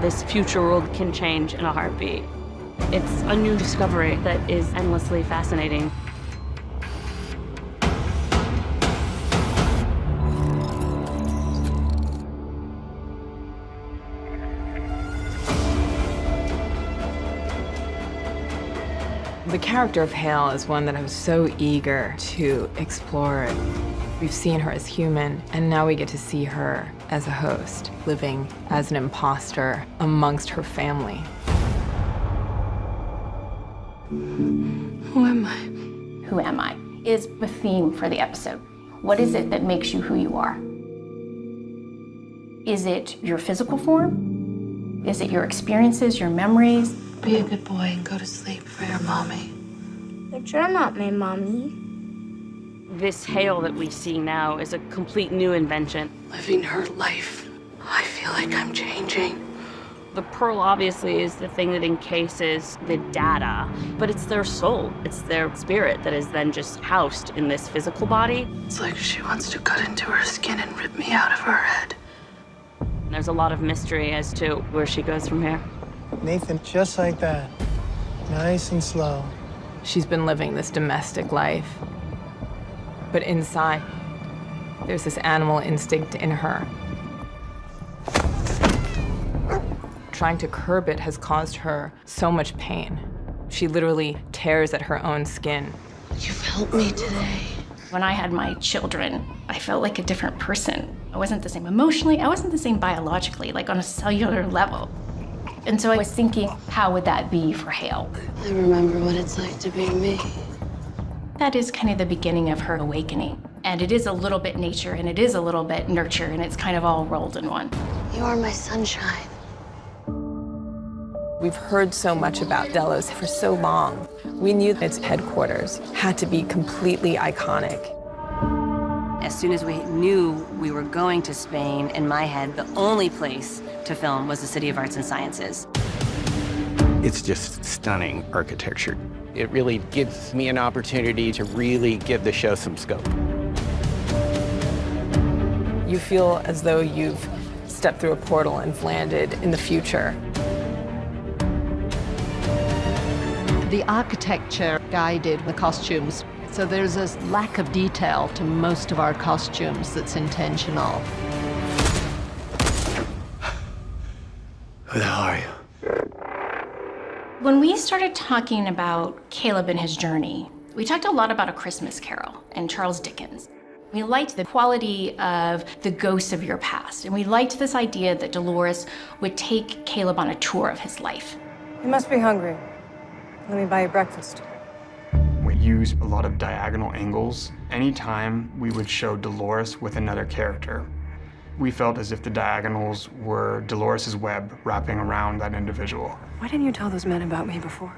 This future world can change in a heartbeat. It's a new discovery that is endlessly fascinating. The character of Hale is one that I was so eager to explore. We've seen her as human, and now we get to see her as a host, living as an imposter amongst her family. Who am I? Who am I is the theme for the episode. What is it that makes you who you are? Is it your physical form? Is it your experiences, your memories? Be a good boy and go to sleep for your mommy. But you're not my mommy. This Hale that we see now is a complete new invention. Living her life. I feel like I'm changing. The pearl obviously is the thing that encases the data, but it's their soul, it's their spirit that is then just housed in this physical body. It's like she wants to cut into her skin and rip me out of her head. There's a lot of mystery as to where she goes from here. Nathan, just like that. Nice and slow. She's been living this domestic life, but inside, there's this animal instinct in her. Trying to curb it has caused her so much pain. She literally tears at her own skin. You've helped me today. When I had my children, I felt like a different person. I wasn't the same emotionally, I wasn't the same biologically, like on a cellular level. And so I was thinking, how would that be for Hale? I remember what it's like to be me. That is kind of the beginning of her awakening. And it is a little bit nature, and it is a little bit nurture, and it's kind of all rolled in one. You are my sunshine. We've heard so much about Delos for so long. We knew its headquarters had to be completely iconic. As soon as we knew we were going to Spain, in my head, the only place to film was the City of Arts and Sciences. It's just stunning architecture. It really gives me an opportunity to really give the show some scope. You feel as though you've stepped through a portal and landed in the future. The architecture guided the costumes, so there's a lack of detail to most of our costumes that's intentional. Who the hell are you? When we started talking about Caleb and his journey, we talked a lot about A Christmas Carol and Charles Dickens. We liked the quality of the ghosts of your past, and we liked this idea that Dolores would take Caleb on a tour of his life. You must be hungry. Let me buy you breakfast. We used a lot of diagonal angles. Anytime we would show Dolores with another character, we felt as if the diagonals were Dolores' web wrapping around that individual. Why didn't you tell those men about me before?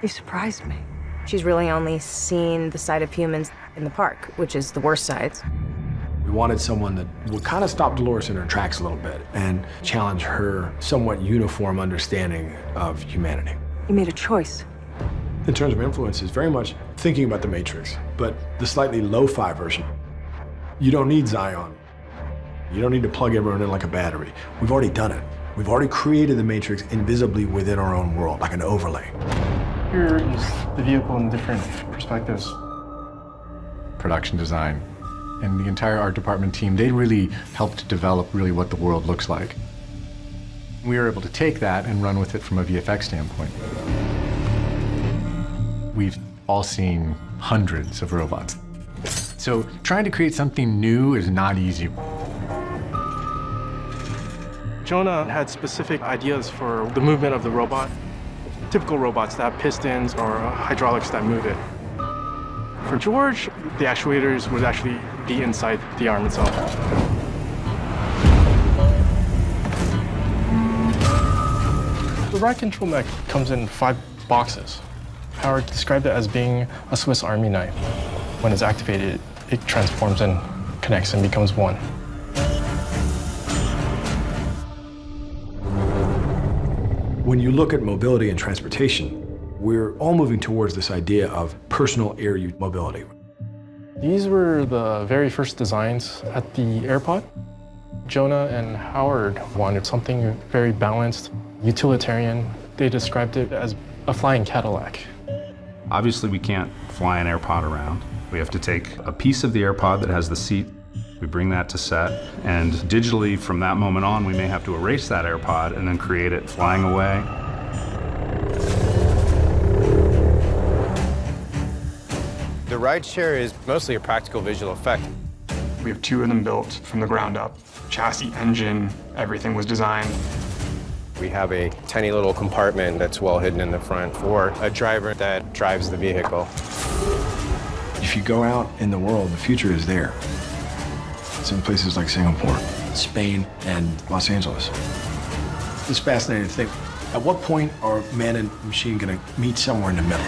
You surprised me. She's really only seen the side of humans in the park, which is the worst sides. We wanted someone that would kind of stop Dolores in her tracks a little bit and challenge her somewhat uniform understanding of humanity. You made a choice. In terms of influences, very much thinking about the Matrix, but the slightly lo-fi version. You don't need Zion. You don't need to plug everyone in like a battery. We've already done it. We've already created the Matrix invisibly within our own world, like an overlay. Here is the vehicle in different perspectives. Production design and the entire art department team, they really helped develop really what the world looks like. We were able to take that and run with it from a VFX standpoint. We've all seen hundreds of robots. So trying to create something new is not easy. Jonah had specific ideas for the movement of the robot. Typical robots that have pistons or hydraulics that move it. For George, the actuators would actually be inside the arm itself. The ride control mech comes in 5 boxes. Howard described it as being a Swiss Army knife. When it's activated, it transforms and connects and becomes one. When you look at mobility and transportation, we're all moving towards this idea of personal air mobility. These were the very first designs at the airpod. Jonah and Howard wanted something very balanced, utilitarian. They described it as a flying Cadillac. Obviously, we can't fly an AirPod around. We have to take a piece of the AirPod that has the seat, we bring that to set, and digitally from that moment on, we may have to erase that AirPod and then create it flying away. The rideshare is mostly a practical visual effect. We have 2 of them built from the ground up. Chassis, engine, everything was designed. We have a tiny little compartment that's well hidden in the front for a driver that drives the vehicle. If you go out in the world, the future is there. It's in places like Singapore, Spain, and Los Angeles. It's fascinating to think, at what point are man and machine going to meet somewhere in the middle?